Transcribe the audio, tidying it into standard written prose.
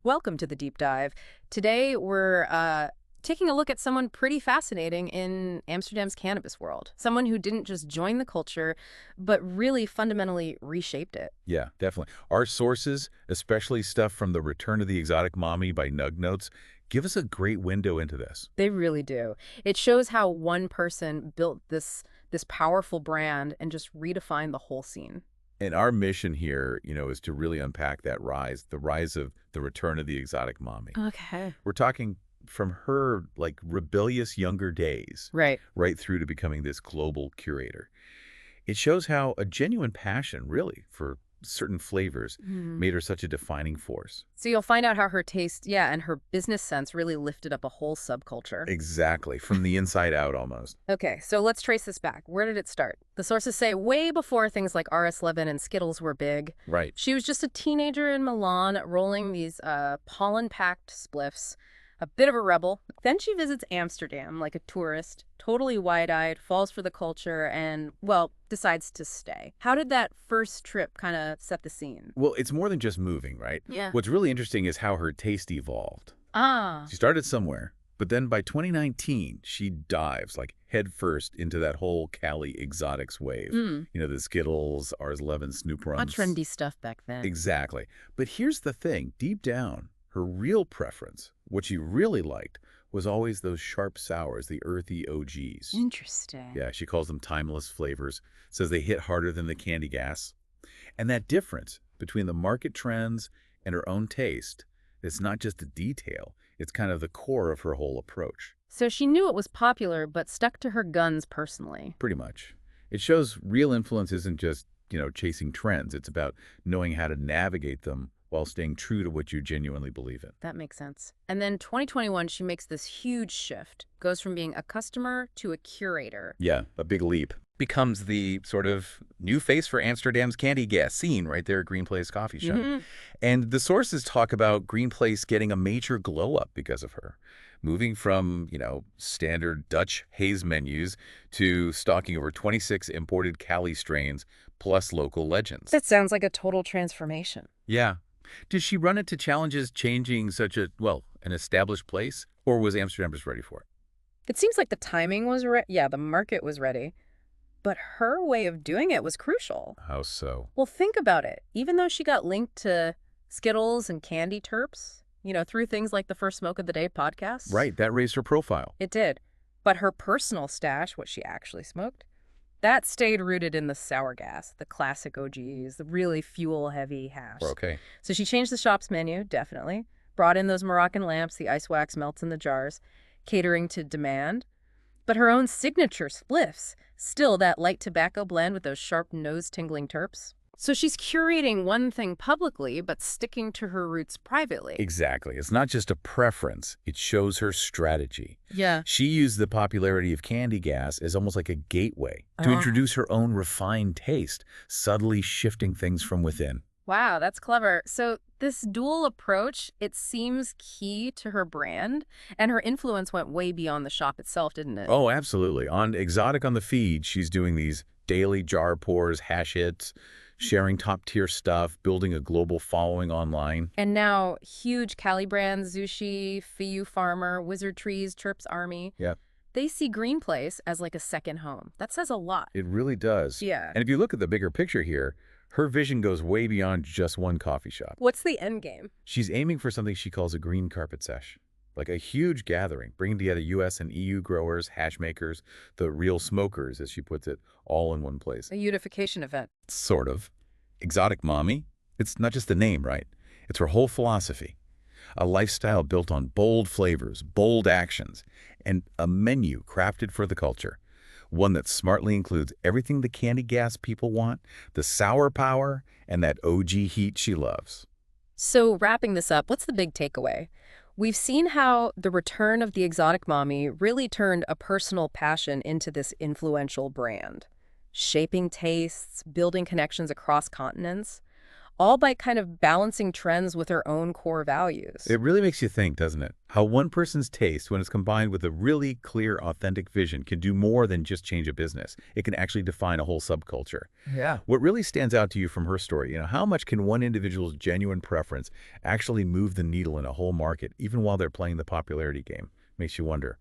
Welcome to the deep dive. Today we're taking a look at someone pretty fascinating in Amsterdam's cannabis world. Someone who didn't just join the culture, but really fundamentally reshaped it. Yeah, definitely. Our sources, especially stuff from The Return of the Exotic Mami by Nug Notes, give us a great window into this. They really do. It shows how one person built this powerful brand and just redefined the whole scene. And our mission here, is to really unpack that rise, the rise of The Return of the Exotic Mami. Okay. We're talking from her, rebellious younger days, Right. right through to becoming this global curator. It shows how a genuine passion, really, for certain flavors made her such a defining force. So you'll find out how her taste, yeah, and her business sense really lifted up a whole subculture. Exactly, from the inside out almost. Okay, so let's trace this back. Where did it start? The sources say way before things like RS-11 and Skittles were big. Right. She was just a teenager in Milan rolling these pollen-packed spliffs, a bit of a rebel. Then she visits Amsterdam like a tourist, totally wide-eyed, falls for the culture, and, well, decides to stay. How did that first trip kind of set the scene? Well, it's more than just moving, right? Yeah. What's really interesting is how her taste evolved. Ah. She started somewhere, but then by 2019, she dives headfirst into that whole Cali exotics wave. The Skittles, RS-11, Snoop Not Runs. trendy stuff back then. Exactly. But here's the thing. Deep down, her real preference, what she really liked, was always those sharp sours, the earthy OGs. Interesting. Yeah, she calls them timeless flavors, says they hit harder than the candy gas. And that difference between the market trends and her own taste, it's not just a detail, it's kind of the core of her whole approach. So she knew it was popular, but stuck to her guns personally. Pretty much. It shows real influence isn't just, chasing trends. It's about knowing how to navigate them while staying true to what you genuinely believe in. That makes sense. And then 2021, she makes this huge shift, goes from being a customer to a curator. Yeah, a big leap. Becomes the sort of new face for Amsterdam's candy gas scene right there at Green Place Coffeeshop. And the sources talk about Green Place getting a major glow up because of her. Moving from, standard Dutch haze menus to stocking over 26 imported Cali strains plus local legends. That sounds like a total transformation. Yeah. Did she run into challenges changing such an established place? Or was Amsterdam just ready for it? It seems like the timing was right. Yeah, the market was ready. But her way of doing it was crucial. How so? Well, think about it. Even though she got linked to Skittles and candy terps, through things like the First Smoke of the Day podcast. Right, that raised her profile. It did. But her personal stash, what she actually smoked, that stayed rooted in the sour gas, the classic OGs, the really fuel-heavy hash. Okay. So she changed the shop's menu, definitely. Brought in those Moroccan lamps, the ice wax melts in the jars, catering to demand. But her own signature spliffs, still that light tobacco blend with those sharp nose-tingling terps. So she's curating one thing publicly, but sticking to her roots privately. Exactly. It's not just a preference. It shows her strategy. Yeah. She used the popularity of candy gas as almost like a gateway to introduce her own refined taste, subtly shifting things from within. Wow, that's clever. So this dual approach, it seems key to her brand, and her influence went way beyond the shop itself, didn't it? Oh, absolutely. On Exotic on the feed, she's doing these daily jar pours, hash hits, sharing top-tier stuff, building a global following online. And now huge Cali brands, Zushi, Fiya Farmer, Wizard Trees, Terps Army. Yeah. They see Green Place as like a second home. That says a lot. It really does. Yeah. And if you look at the bigger picture here, her vision goes way beyond just one coffee shop. What's the end game? She's aiming for something she calls a Green Carpet Sesh, like a huge gathering, bringing together U.S. and EU growers, hash makers, the real smokers, as she puts it, all in one place. A unification event. Sort of. Exotic Mami? It's not just the name, right? It's her whole philosophy. A lifestyle built on bold flavors, bold actions, and a menu crafted for the culture. One that smartly includes everything the candy gas people want, the sour power, and that OG heat she loves. So wrapping this up, what's the big takeaway? We've seen how the return of the Exotic Mami really turned a personal passion into this influential brand, shaping tastes, building connections across continents, all by kind of balancing trends with her own core values. It really makes you think, doesn't it? How one person's taste, when it's combined with a really clear, authentic vision, can do more than just change a business. It can actually define a whole subculture. Yeah. What really stands out to you from her story, how much can one individual's genuine preference actually move the needle in a whole market, even while they're playing the popularity game? Makes you wonder.